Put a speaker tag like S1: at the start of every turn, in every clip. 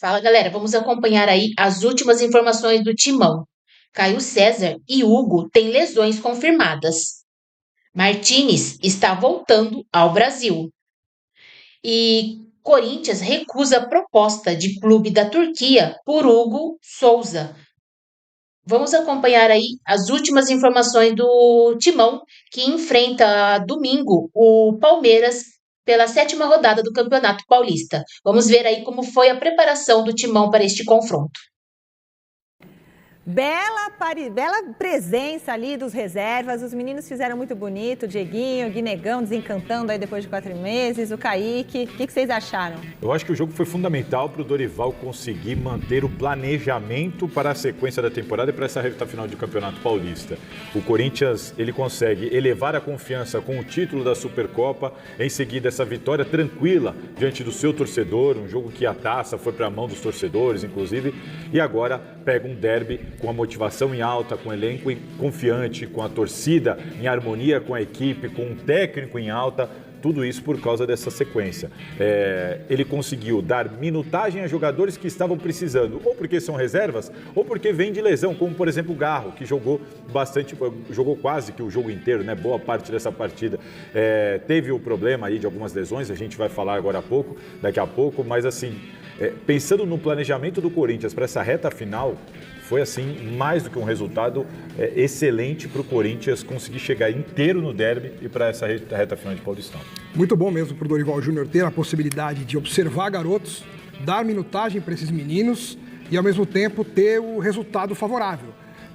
S1: Fala, galera, vamos acompanhar aí as últimas informações do Timão. Caio César e Hugo têm lesões confirmadas. Martínez está voltando ao Brasil. E Corinthians recusa a proposta de clube da Turquia por Hugo Souza. Vamos acompanhar aí as últimas informações do Timão, que enfrenta domingo o Palmeiras pela sétima rodada do Campeonato Paulista. Vamos ver aí como foi a preparação do Timão para este confronto.
S2: Bela presença ali dos reservas, os meninos fizeram muito bonito, o Dieguinho, o Guinegão desencantando aí depois de 4 meses, o Kaique, o que vocês acharam?
S3: Eu acho que o jogo foi fundamental para o Dorival conseguir manter o planejamento para a sequência da temporada e para essa reta final de Campeonato Paulista. O Corinthians, ele consegue elevar a confiança com o título da Supercopa, em seguida essa vitória tranquila diante do seu torcedor, um jogo que a taça foi para a mão dos torcedores, inclusive, e agora pega um derby com a motivação em alta, com o elenco confiante, com a torcida em harmonia com a equipe, com um técnico em alta, tudo isso por causa dessa sequência. Ele conseguiu dar minutagem a jogadores que estavam precisando, ou porque são reservas, ou porque vem de lesão, como por exemplo o Garro, que jogou quase que o jogo inteiro, né? Boa parte dessa partida. Teve o problema aí de algumas lesões, a gente vai falar daqui a pouco, mas assim, pensando no planejamento do Corinthians para essa reta final, foi assim, mais do que um resultado excelente para o Corinthians conseguir chegar inteiro no derby e para essa reta final de Paulistão.
S4: Muito bom mesmo para o Dorival Júnior ter a possibilidade de observar garotos, dar minutagem para esses meninos e ao mesmo tempo ter o resultado favorável.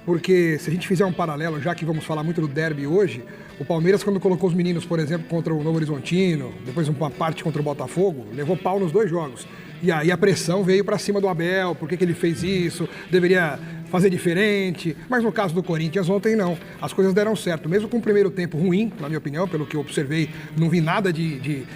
S4: Porque se a gente fizer um paralelo, já que vamos falar muito do derby hoje, o Palmeiras, quando colocou os meninos, por exemplo, contra o Novo Horizontino, depois uma parte contra o Botafogo, levou pau nos 2 jogos. E aí a pressão veio para cima do Abel, por que ele fez isso, deveria fazer diferente. Mas no caso do Corinthians ontem não, as coisas deram certo. Mesmo com o primeiro tempo ruim, na minha opinião, pelo que eu observei, não vi nada de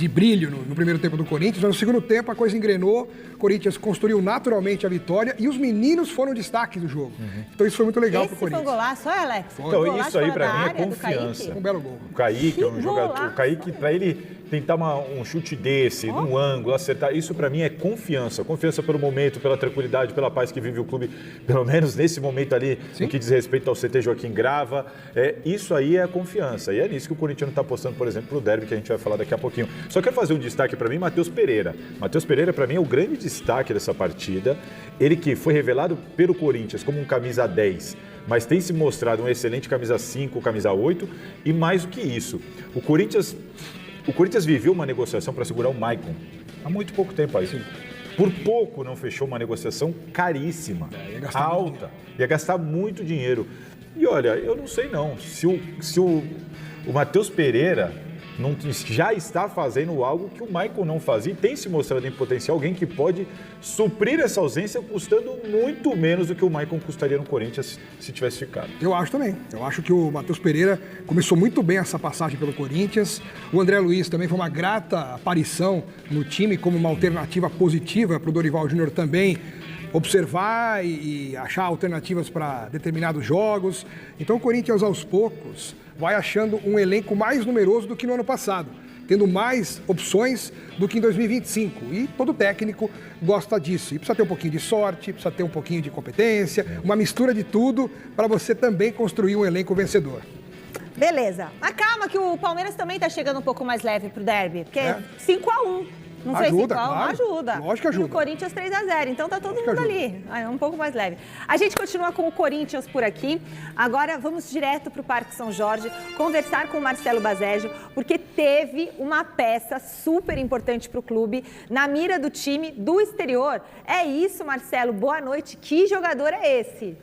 S4: brilho no primeiro tempo do Corinthians, mas no segundo tempo a coisa engrenou, o Corinthians construiu naturalmente a vitória e os meninos foram destaque do jogo. Então isso foi muito legal pro Corinthians.
S2: Esse foi um golaço, olha, Alex?
S3: Então isso aí para mim é confiança.
S4: Um belo gol.
S3: O Kaique é um jogador, o Kaique, para ele tentar um chute desse, num ângulo, acertar, isso para mim é confiança. Confiança pelo momento, pela tranquilidade, pela paz que vive o clube, pelo menos nesse momento ali, no que diz respeito ao CT Joaquim Grava. Isso aí é a confiança. E é nisso que o Corinthians está apostando, por exemplo, pro derby, que a gente vai falar daqui a pouquinho. Só quero fazer um destaque para mim, Matheus Pereira. Matheus Pereira, para mim, é o grande destaque dessa partida. Ele que foi revelado pelo Corinthians como um camisa 10, mas tem se mostrado um excelente camisa 5, camisa 8, e mais do que isso. O Corinthians viveu uma negociação para segurar o Maicon há muito pouco tempo aí. Por pouco não fechou uma negociação caríssima, alta, ia gastar muito dinheiro. E olha, eu não sei não, se o Matheus Pereira já está fazendo algo que o Maicon não fazia e tem se mostrado em potencial alguém que pode suprir essa ausência custando muito menos do que o Maicon custaria no Corinthians se tivesse ficado.
S4: Eu acho também. Eu acho que o Matheus Pereira começou muito bem essa passagem pelo Corinthians. O André Luiz também foi uma grata aparição no time como uma alternativa positiva para o Dorival Júnior também observar e achar alternativas para determinados jogos. Então o Corinthians aos poucos vai achando um elenco mais numeroso do que no ano passado, tendo mais opções do que em 2025. E todo técnico gosta disso. E precisa ter um pouquinho de sorte, precisa ter um pouquinho de competência, uma mistura de tudo para você também construir um elenco vencedor.
S2: Beleza. Mas calma que o Palmeiras também está chegando um pouco mais leve pro derby, porque 5-1. Não foi 5-1,
S4: claro.
S2: Ajuda.
S4: Lógico que ajuda.
S2: E o Corinthians 3-0, então tá todo mundo ali, um pouco mais leve. A gente continua com o Corinthians por aqui. Agora vamos direto pro Parque São Jorge, conversar com o Marcelo Baseggio, porque teve uma peça super importante pro clube na mira do time do exterior. É isso, Marcelo, boa noite. Que jogador é esse?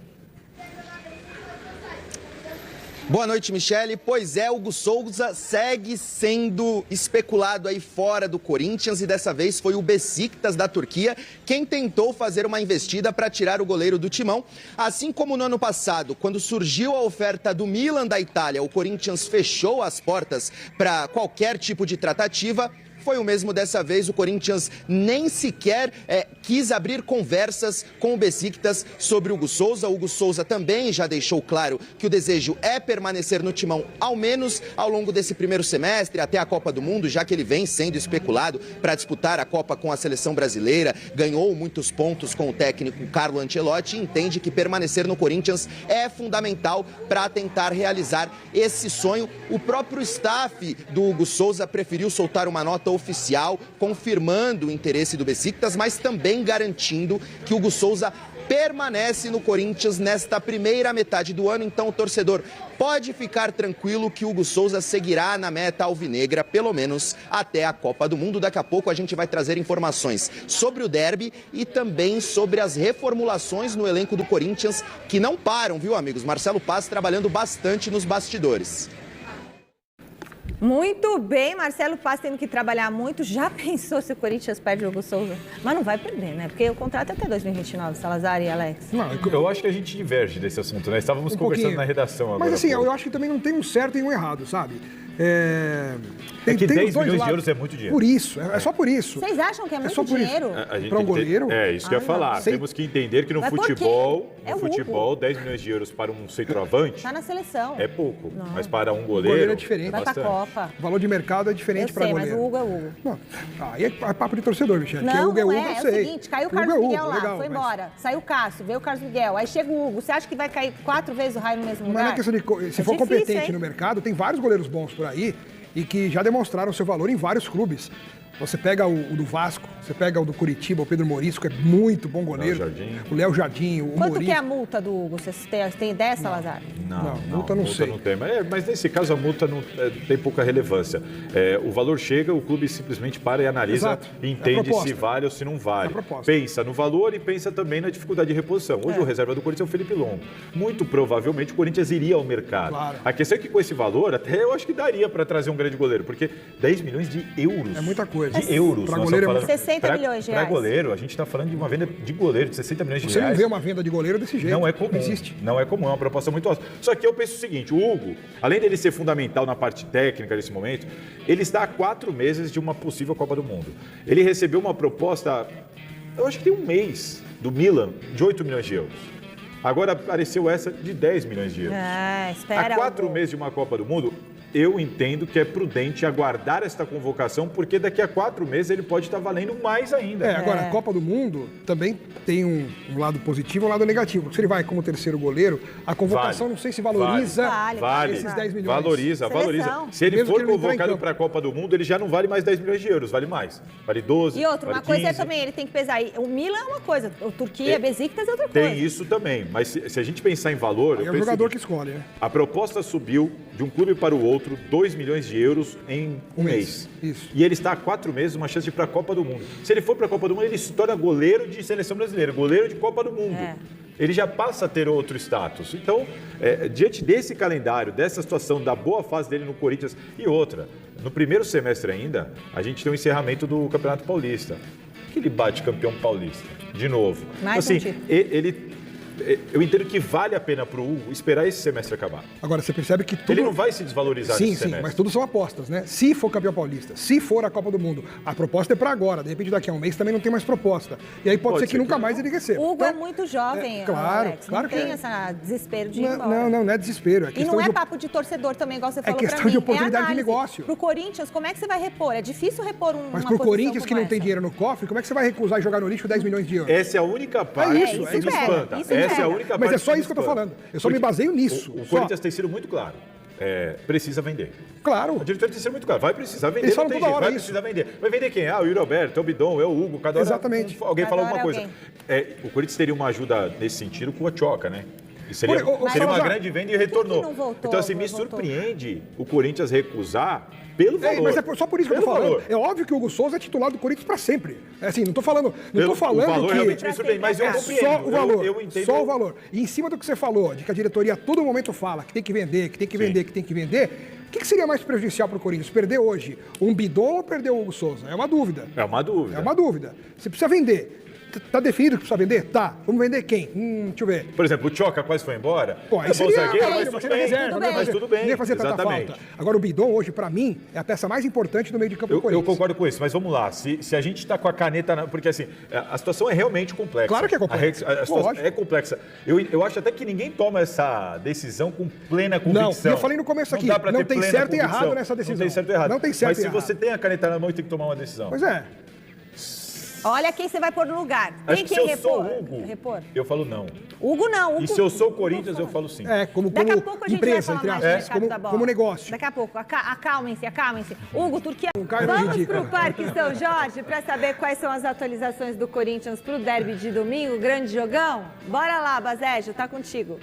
S5: Boa noite, Michele. Pois é, Hugo Souza segue sendo especulado aí fora do Corinthians e dessa vez foi o Beşiktaş da Turquia quem tentou fazer uma investida para tirar o goleiro do Timão. Assim como no ano passado, quando surgiu a oferta do Milan da Itália, o Corinthians fechou as portas para qualquer tipo de tratativa. foi o mesmo dessa vez. O Corinthians nem sequer quis abrir conversas com o Besiktas sobre o Hugo Souza. O Hugo Souza também já deixou claro que o desejo é permanecer no timão, ao menos ao longo desse primeiro semestre, até a Copa do Mundo, já que ele vem sendo especulado para disputar a Copa com a seleção brasileira, ganhou muitos pontos com o técnico Carlo Ancelotti e entende que permanecer no Corinthians é fundamental para tentar realizar esse sonho. O próprio staff do Hugo Souza preferiu soltar uma nota oficial confirmando o interesse do Besiktas, mas também garantindo que o Hugo Souza permanece no Corinthians nesta primeira metade do ano. Então o torcedor pode ficar tranquilo que o Hugo Souza seguirá na meta alvinegra, pelo menos até a Copa do Mundo. Daqui a pouco a gente vai trazer informações sobre o derby e também sobre as reformulações no elenco do Corinthians, que não param, viu, amigos? Marcelo Paz trabalhando bastante nos bastidores.
S2: Muito bem, Marcelo Paz tendo que trabalhar muito. Já pensou se o Corinthians perde o Hugo Souza? Mas não vai perder, né? Porque o contrato é até 2029, Salazar e Alex.
S3: Não, eu acho que a gente diverge desse assunto, né? Estávamos conversando na redação agora.
S4: Mas assim, eu acho que também não tem um certo e um errado, sabe?
S3: Tem 10 milhões de euros é muito dinheiro.
S4: Por isso, é só por isso.
S2: Vocês acham que é muito dinheiro?
S4: Para um goleiro?
S3: É, isso que eu ia falar. Temos que entender que no futebol, 10 milhões de euros para um centroavante...
S2: Está na seleção.
S3: É pouco,
S2: não.
S3: Mas para um
S4: goleiro
S3: goleiro
S4: é diferente.
S2: Vai para a Copa.
S4: O valor de mercado é diferente para goleiro.
S2: Mas o Hugo é Hugo.
S4: Não, aí é papo de torcedor, Michele.
S2: Não,
S4: que Hugo é Hugo,
S2: é o seguinte, caiu o Carlos Miguel lá, foi embora. Saiu o Cássio, veio o Carlos Miguel, aí chega o Hugo. Você acha que vai cair 4 vezes o raio no mesmo lugar?
S4: Não é questão de... Se for competente no mercado, tem vários goleiros bons por aí e que já demonstraram seu valor em vários clubes. Você pega o do Vasco, você pega o do Curitiba, o Pedro Maurício, que é muito bom goleiro. O Léo Jardim, o
S2: Quanto
S4: Maurício.
S2: que é a multa do Hugo? Você tem ideia, Salazar?
S3: Não,
S4: multa não sei.
S3: Não tem. Mas nesse caso a multa não tem pouca relevância. O valor chega, o clube simplesmente para e analisa, e entende se vale ou se não vale. Pensa no valor e pensa também na dificuldade de reposição. Hoje o reserva do Corinthians é o Felipe Longo. Muito provavelmente o Corinthians iria ao mercado.
S4: Claro.
S3: A questão é que com esse valor, até eu acho que daria para trazer um grande goleiro, porque 10 milhões de euros.
S4: É muita coisa.
S3: De euros.
S4: Para goleiro,
S2: 60 milhões de reais.
S3: Para goleiro, a gente está falando de uma venda de goleiro de 60 milhões de reais.
S4: Você não vê uma venda de goleiro desse jeito.
S3: Não é comum.
S4: Não existe.
S3: Não é comum, é uma proposta muito alta. Só que eu penso o seguinte, o Hugo, além dele ser fundamental na parte técnica nesse momento, ele está há 4 meses de uma possível Copa do Mundo. Ele recebeu uma proposta, eu acho que tem um mês, do Milan, de 8 milhões de euros. Agora apareceu essa de 10 milhões de euros.
S2: Espera.
S3: Há 4 meses de uma Copa do Mundo, eu entendo que é prudente aguardar esta convocação, porque daqui a 4 meses ele pode estar valendo mais ainda.
S4: Agora, a Copa do Mundo também tem um lado positivo e um lado negativo. Porque se ele vai como terceiro goleiro, a convocação não sei se valoriza esses 10 milhões.
S3: Valoriza. Se ele for convocado para a Copa do Mundo, ele já não vale mais 10 milhões de euros, vale mais. Vale 12,
S2: E outra,
S3: vale
S2: uma coisa
S3: 15.
S2: também, ele tem que pesar. O Milan é uma coisa, o Turquia, Besiktas é outra coisa.
S3: Tem isso também, mas se a gente pensar em valor...
S4: É o jogador que escolhe, né?
S3: A proposta subiu de um clube para o outro 2 milhões de euros em um mês.
S4: Isso.
S3: E ele está há 4 meses, uma chance de ir para a Copa do Mundo. Se ele for para a Copa do Mundo, ele se torna goleiro de seleção brasileira, goleiro de Copa do Mundo. Ele já passa a ter outro status. Então, diante desse calendário, dessa situação, da boa fase dele no Corinthians e outra, no primeiro semestre ainda, a gente tem o encerramento do Campeonato Paulista. Que ele bate campeão paulista, de novo.
S2: Mais
S3: então, assim, eu entendo que vale a pena para o Hugo esperar esse semestre acabar.
S4: Agora, você percebe que tudo...
S3: Ele não vai se desvalorizar nesse semestre.
S4: Sim, mas tudo são apostas, né? Se for campeão paulista, se for a Copa do Mundo, a proposta é para agora. De repente, daqui a um mês também não tem mais proposta. E aí pode ser que nunca mais ele receba.
S2: O Hugo é muito jovem,
S4: claro,
S2: Alex.
S4: Claro
S2: não tem esse desespero de ir embora.
S4: Não é desespero.
S2: E não é papo de torcedor também, igual você falou pra mim.
S4: É questão de oportunidade de negócio.
S2: Pro Corinthians, como é que você vai repor? É difícil repor uma
S4: Mas pro Corinthians, que não tem dinheiro no cofre, como é que você vai recusar e jogar no lixo 10 milhões de euros?
S3: Essa é a única parte que me espanta. Essa é a única parte.
S4: Mas é só isso que eu tô falando. Eu só me baseio nisso.
S3: O Corinthians tem sido muito claro. Precisa vender.
S4: Claro.
S3: A diretoria tem sido muito claro. Vai precisar vender.
S4: Eles falam toda hora
S3: vai precisar vender. Vai vender quem? O Yuri Alberto, o Bidon, o Hugo, cada hora.
S4: Exatamente.
S3: Alguém fala alguma coisa. O Corinthians teria uma ajuda nesse sentido com o Ochoa, né? Seria uma grande venda e retornou.
S2: Não voltou,
S3: então, assim, me surpreende o Corinthians recusar pelo valor.
S4: Mas é só por isso que eu tô falando. É óbvio que o Hugo Souza é titular do Corinthians para sempre. É assim, não tô falando
S3: o valor
S4: que...
S3: realmente me surpreende, mas eu compreendo.
S4: Só o valor,
S3: eu entendo.
S4: Só o valor. E em cima do que você falou, de que a diretoria a todo momento fala que tem que vender, que tem que vender, que tem que vender, o que seria mais prejudicial para o Corinthians? Perder hoje um Bidon ou perder o Hugo Souza? É uma dúvida.
S3: É uma dúvida.
S4: Você precisa vender. Tá definido que precisa vender? Tá. Vamos vender quem? Deixa eu ver.
S3: Por exemplo, o Tchoca quase foi embora.
S4: Pô, aí seria
S3: zagueiro,
S4: mas
S3: tudo bem.
S4: Não ia fazer tanta falta. Agora, o Bidon hoje, pra mim, é a peça mais importante do meio de campo do Corinthians.
S3: Eu concordo com isso, mas vamos lá. Se a gente tá com a caneta... Porque, assim, a situação é realmente complexa.
S4: Claro que é complexa.
S3: A situação é complexa. Eu acho até que ninguém toma essa decisão com plena convicção.
S4: Não, eu falei no começo aqui, não tem certo e errado nessa decisão.
S3: Não tem certo e errado.
S4: Não tem certo e errado.
S3: Mas se você tem a caneta na mão e tem que tomar uma decisão.
S4: Pois é.
S2: Olha quem você vai pôr no lugar.
S3: Acho que se eu sou o Hugo, eu falo não.
S2: Hugo não. Hugo,
S3: e se eu sou o Corinthians, eu falo sim.
S4: Como
S2: daqui a pouco a gente
S4: empresa,
S2: vai falar mais do mercado da bola.
S4: Como negócio.
S2: Daqui a pouco. Acalmem-se. Hugo, Turquia.
S4: Vamos
S2: para o Parque São Jorge para saber quais são as atualizações do Corinthians para o derby de domingo. Grande jogão. Bora lá, Bazejo, tá contigo.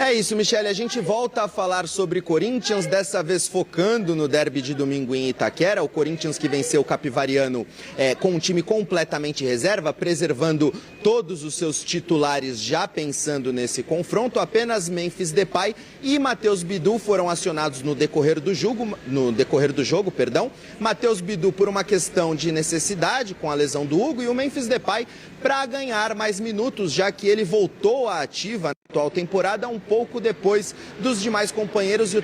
S5: É isso, Michele. A gente volta a falar sobre Corinthians, dessa vez focando no derby de domingo em Itaquera. O Corinthians que venceu o Capivariano com um time completamente reserva, preservando todos os seus titulares já pensando nesse confronto. Apenas Memphis Depay e Matheus Bidu foram acionados no decorrer do jogo. Matheus Bidu por uma questão de necessidade com a lesão do Hugo e o Memphis Depay para ganhar mais minutos, já que ele voltou à ativa na atual temporada um pouco depois dos demais companheiros, e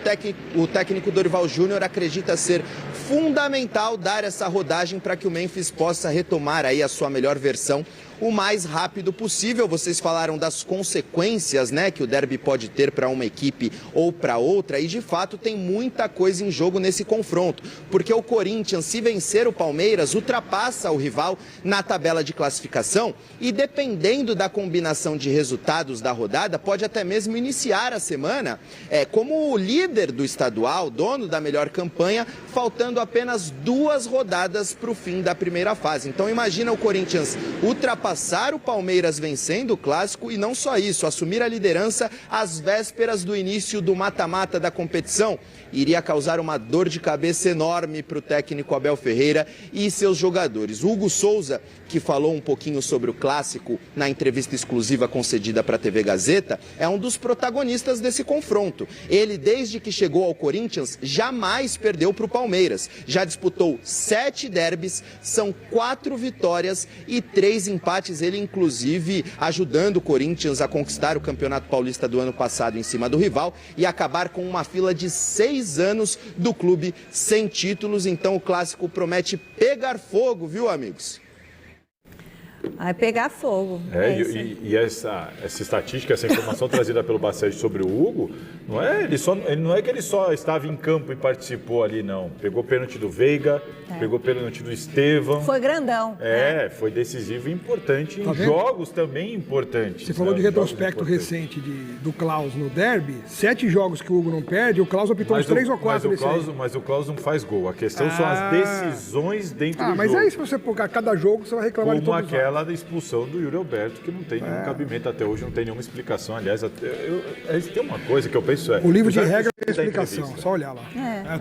S5: o técnico Dorival Júnior acredita ser fundamental dar essa rodagem para que o Memphis possa retomar aí a sua melhor versão o mais rápido possível. Vocês falaram das consequências, né, que o derby pode ter para uma equipe ou para outra, e de fato tem muita coisa em jogo nesse confronto, porque o Corinthians, se vencer o Palmeiras, ultrapassa o rival na tabela de classificação e, dependendo da combinação de resultados da rodada, pode até mesmo iniciar a semana como o líder do estadual, dono da melhor campanha, faltando apenas 2 rodadas para o fim da primeira fase. Então imagina o Corinthians ultrapassar o Palmeiras vencendo o Clássico e não só isso, assumir a liderança às vésperas do início do mata-mata da competição. Iria causar uma dor de cabeça enorme para o técnico Abel Ferreira e seus jogadores. Hugo Souza, que falou um pouquinho sobre o Clássico na entrevista exclusiva concedida para a TV Gazeta, é um dos protagonistas desse confronto. Ele, desde que chegou ao Corinthians, jamais perdeu para o Palmeiras. Já disputou 7 derbys, são 4 vitórias e 3 empates. Ele, inclusive, ajudando o Corinthians a conquistar o Campeonato Paulista do ano passado em cima do rival e acabar com uma fila de 6 anos do clube sem títulos. Então o Clássico promete pegar fogo, viu, amigos?
S2: Vai pegar fogo.
S3: E essa estatística, essa informação trazida pelo Bacejo sobre o Hugo, não é que ele só estava em campo e participou ali, não. Pegou pênalti do Veiga, pegou pênalti do Estevão.
S2: Foi grandão.
S3: Foi decisivo e importante em jogos também importantes.
S4: Você falou de retrospecto recente do Klaus no derby, 7 jogos que o Hugo não perde, o Klaus apitou uns 3 ou 4 desse aí.
S3: Mas o Klaus não faz gol. A questão são as decisões dentro do jogo.
S4: Mas é isso, se você colocar cada jogo, você vai reclamar de todos os
S3: aquela da expulsão do Yuri Alberto, que não tem nenhum cabimento até hoje, não tem nenhuma explicação. Aliás, tem uma coisa que eu penso
S4: o livro de regra tem explicação, só olhar lá.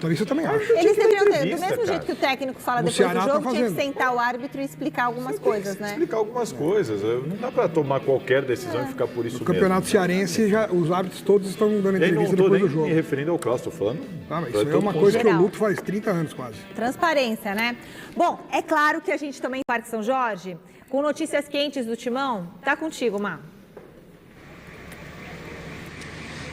S4: Talvez eu também acho.
S2: Eles deveriam ter, do mesmo jeito que o técnico fala depois do jogo, tinha que sentar o árbitro e explicar algumas coisas, né?
S3: Explicar algumas coisas. Não dá para tomar qualquer decisão e ficar por isso mesmo.
S4: No Campeonato Cearense, os árbitros todos estão dando entrevista depois do jogo.
S3: Não estou me referindo ao Klaus, estou falando.
S4: Mas isso é uma coisa que eu luto faz 30 anos quase.
S2: Transparência, né? Bom, é claro que a gente também no Parque São Jorge, com notícias quentes do Timão, tá contigo, Má.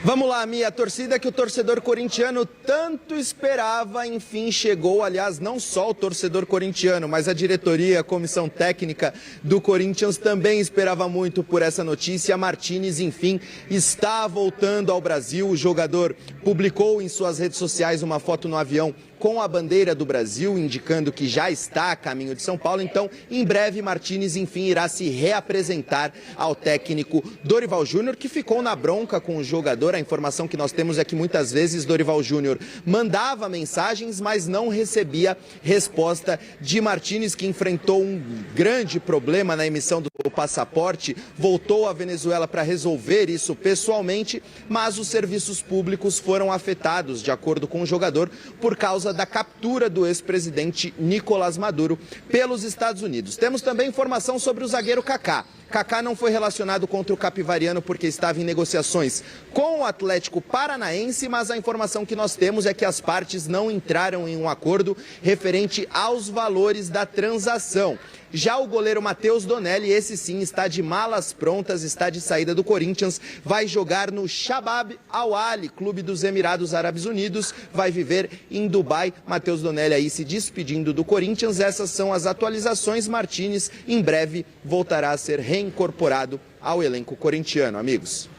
S5: Vamos lá, Mia, a torcida que o torcedor corintiano tanto esperava, enfim, chegou. Aliás, não só o torcedor corintiano, mas a diretoria, a comissão técnica do Corinthians também esperava muito por essa notícia. Martínez, enfim, está voltando ao Brasil. O jogador publicou em suas redes sociais uma foto no avião com a bandeira do Brasil, indicando que já está a caminho de São Paulo. Então, em breve, Martínez, enfim, irá se reapresentar ao técnico Dorival Júnior, que ficou na bronca com o jogador. A informação que nós temos é que muitas vezes Dorival Júnior mandava mensagens, mas não recebia resposta de Martínez, que enfrentou um grande problema na emissão do passaporte, voltou à Venezuela para resolver isso pessoalmente, mas os serviços públicos foram afetados, de acordo com o jogador, por causa da captura do ex-presidente Nicolás Maduro pelos Estados Unidos. Temos também informação sobre o zagueiro Kaká. Kaká não foi relacionado contra o Capivariano porque estava em negociações com o Atlético Paranaense, mas a informação que nós temos é que as partes não entraram em um acordo referente aos valores da transação. Já o goleiro Matheus Donelli, esse sim, está de malas prontas, está de saída do Corinthians, vai jogar no Shabab Al Ahly, clube dos Emirados Árabes Unidos, vai viver em Dubai. Matheus Donelli aí se despedindo do Corinthians. Essas são as atualizações. Martínez em breve voltará a ser reincorporado ao elenco corintiano, amigos.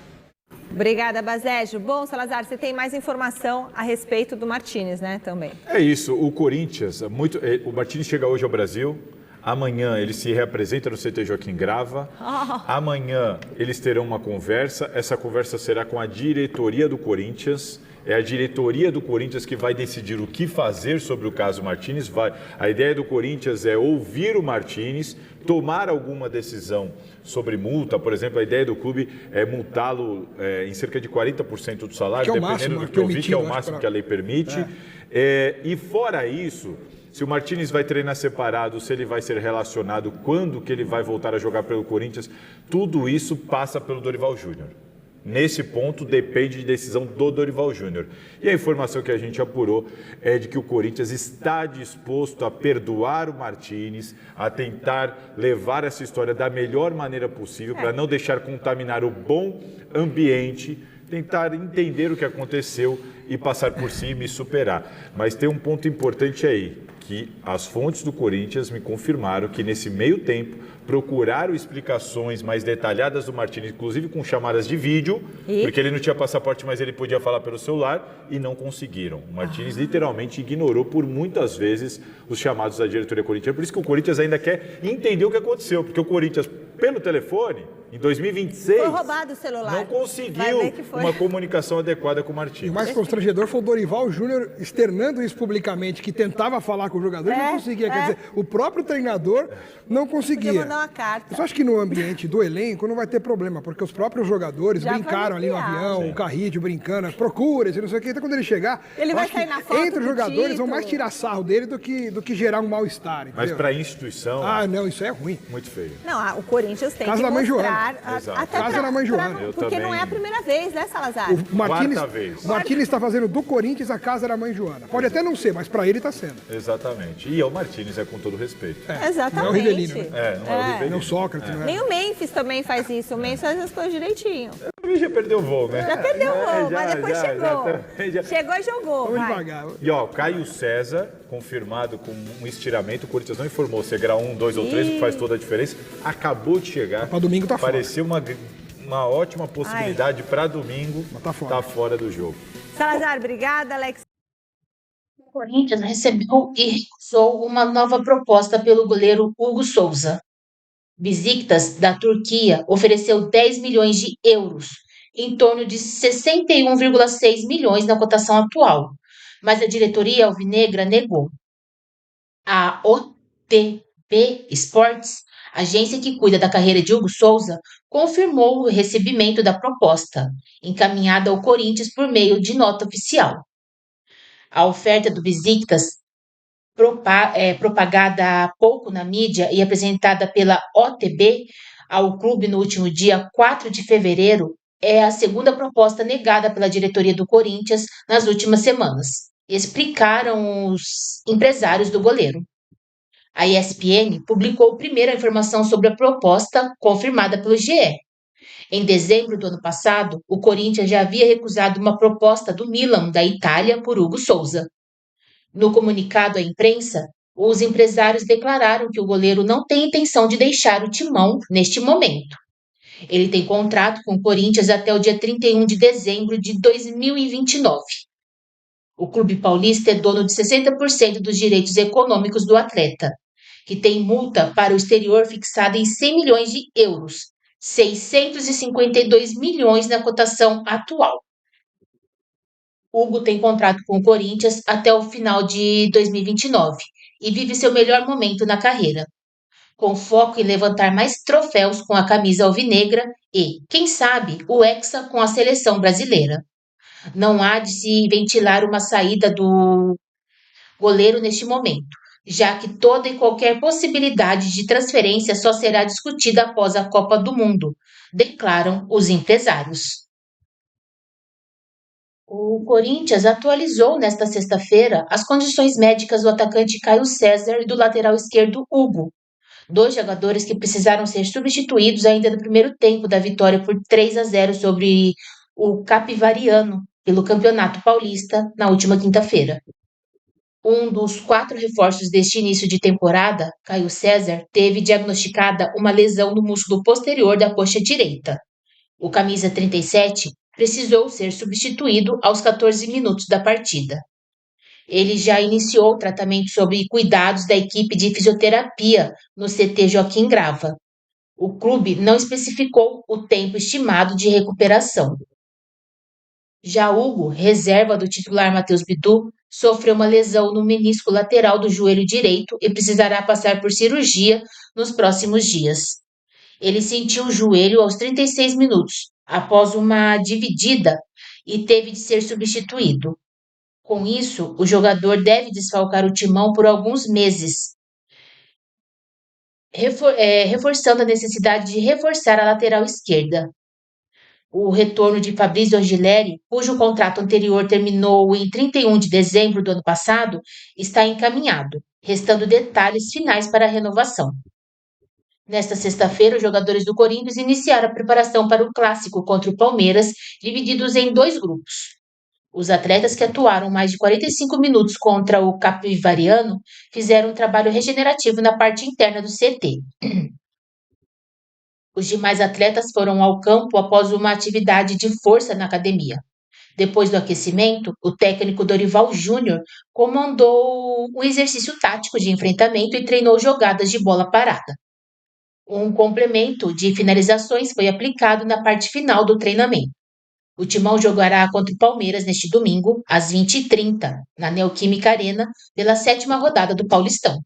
S2: Obrigada, Bazejo. Bom, Salazar, você tem mais informação a respeito do Martínez, né, também?
S3: É isso, o Corinthians, o Martínez chega hoje ao Brasil. Amanhã ele se reapresenta no CT Joaquim Grava. Amanhã eles terão uma conversa. Essa conversa será com a diretoria do Corinthians. É a diretoria do Corinthians que vai decidir o que fazer sobre o caso Martínez. A ideia do Corinthians é ouvir o Martínez, tomar alguma decisão sobre multa. Por exemplo, a ideia do clube é multá-lo em cerca de 40% do salário, dependendo do que eu vi, que é o máximo que a lei permite. E fora isso, se o Martínez vai treinar separado, se ele vai ser relacionado, quando que ele vai voltar a jogar pelo Corinthians, tudo isso passa pelo Dorival Júnior. Nesse ponto, depende de decisão do Dorival Júnior. E a informação que a gente apurou é de que o Corinthians está disposto a perdoar o Martínez, a tentar levar essa história da melhor maneira possível, para não deixar contaminar o bom ambiente, tentar entender o que aconteceu e passar por cima e superar. Mas tem um ponto importante aí, que as fontes do Corinthians me confirmaram que nesse meio tempo procuraram explicações mais detalhadas do Martínez, inclusive com chamadas de vídeo, porque ele não tinha passaporte, mas ele podia falar pelo celular, e não conseguiram. O Martínez literalmente ignorou por muitas vezes os chamados da diretoria corintiana. Por isso que o Corinthians ainda quer entender o que aconteceu, porque o Corinthians, pelo telefone, em 2026,
S2: foi roubado o celular.
S3: Não conseguiu uma comunicação adequada com o Martínez.
S4: E o mais constrangedor foi o Dorival Júnior externando isso publicamente, que tentava falar com o jogador e não conseguia. Quer dizer, o próprio treinador não conseguia.
S2: Podia mandar uma carta.
S4: Eu só acho que no ambiente do elenco não vai ter problema, porque os próprios jogadores já brincaram ali no avião, o Carrídio brincando, procura, não sei o que. Então quando ele chegar,
S2: ele vai sair na foto
S4: entre os jogadores vão mais tirar sarro dele do que gerar um mal-estar.
S3: Mas para a instituição...
S4: Ah, não, isso é ruim.
S3: Muito feio.
S2: Não, o Corinthians tem
S4: Casa
S2: que
S4: da mãe
S2: mostrar...
S4: Até Casa da mãe Joana.
S2: Porque não é a primeira vez, né, Salazar?
S4: O Martínez está fazendo do Corinthians a Casa da mãe Joana. Pode até não ser, mas para ele está sendo.
S3: Exatamente. E o Martínez é com todo respeito.
S2: Exatamente.
S4: Não é o Rivelino, né?
S3: Não é o Rivelino.
S4: Não o Sócrates, né?
S2: Nem o Memphis também faz isso. O Memphis faz as coisas direitinho.
S3: Ele já perdeu o voo, né?
S2: Já perdeu o voo, mas depois chegou. Chegou e jogou.
S4: Vamos devagar.
S3: E Caio César, confirmado com um estiramento. O Corinthians não informou se é grau 1, 2 ou 3, que faz toda a diferença. Acabou de chegar.
S4: Para domingo tá fora.
S3: Pareceu uma ótima possibilidade para domingo.
S4: Mas tá fora.
S3: Tá fora do jogo.
S2: Salazar, obrigada, Alex.
S1: O Corinthians recebeu e recusou uma nova proposta pelo goleiro Hugo Souza. Besiktas, da Turquia, ofereceu 10 milhões de euros, em torno de 61,6 milhões na cotação atual, mas a diretoria alvinegra negou. A OTP Sports, agência que cuida da carreira de Hugo Souza, confirmou o recebimento da proposta, encaminhada ao Corinthians por meio de nota oficial. A oferta do Besiktas, propagada há pouco na mídia e apresentada pela OTB ao clube no último dia 4 de fevereiro, é a segunda proposta negada pela diretoria do Corinthians nas últimas semanas, explicaram os empresários do goleiro. A ESPN publicou primeiro a informação sobre a proposta, confirmada pelo GE. Em dezembro do ano passado, o Corinthians já havia recusado uma proposta do Milan, da Itália, por Hugo Souza. No comunicado à imprensa, os empresários declararam que o goleiro não tem intenção de deixar o timão neste momento. Ele tem contrato com o Corinthians até o dia 31 de dezembro de 2029. O clube paulista é dono de 60% dos direitos econômicos do atleta, que tem multa para o exterior fixada em 100 milhões de euros, 652 milhões na cotação atual. Hugo tem contrato com o Corinthians até o final de 2029 e vive seu melhor momento na carreira, com foco em levantar mais troféus com a camisa alvinegra e, quem sabe, o Hexa com a seleção brasileira. Não há de se ventilar uma saída do goleiro neste momento, já que toda e qualquer possibilidade de transferência só será discutida após a Copa do Mundo, declaram os empresários. O Corinthians atualizou nesta sexta-feira as condições médicas do atacante Caio César e do lateral esquerdo Hugo, dois jogadores que precisaram ser substituídos ainda no primeiro tempo da vitória por 3-0 sobre o Capivariano pelo Campeonato Paulista na última quinta-feira. Um dos 4 reforços deste início de temporada, Caio César, teve diagnosticada uma lesão no músculo posterior da coxa direita. O camisa 37 precisou ser substituído aos 14 minutos da partida. Ele já iniciou o tratamento sob cuidados da equipe de fisioterapia no CT Joaquim Grava. O clube não especificou o tempo estimado de recuperação. Já Hugo, reserva do titular Matheus Bidu, sofreu uma lesão no menisco lateral do joelho direito e precisará passar por cirurgia nos próximos dias. Ele sentiu o joelho aos 36 minutos, após uma dividida, e teve de ser substituído. Com isso, o jogador deve desfalcar o timão por alguns meses, reforçando a necessidade de reforçar a lateral esquerda. O retorno de Fabrício Angileri, cujo contrato anterior terminou em 31 de dezembro do ano passado, está encaminhado, restando detalhes finais para a renovação. Nesta sexta-feira, os jogadores do Corinthians iniciaram a preparação para o clássico contra o Palmeiras, divididos em 2 grupos. Os atletas que atuaram mais de 45 minutos contra o Capivariano fizeram um trabalho regenerativo na parte interna do CT. Os demais atletas foram ao campo após uma atividade de força na academia. Depois do aquecimento, o técnico Dorival Júnior comandou um exercício tático de enfrentamento e treinou jogadas de bola parada. Um complemento de finalizações foi aplicado na parte final do treinamento. O Timão jogará contra o Palmeiras neste domingo, às 20h30, na Neoquímica Arena, pela 7ª rodada do Paulistão.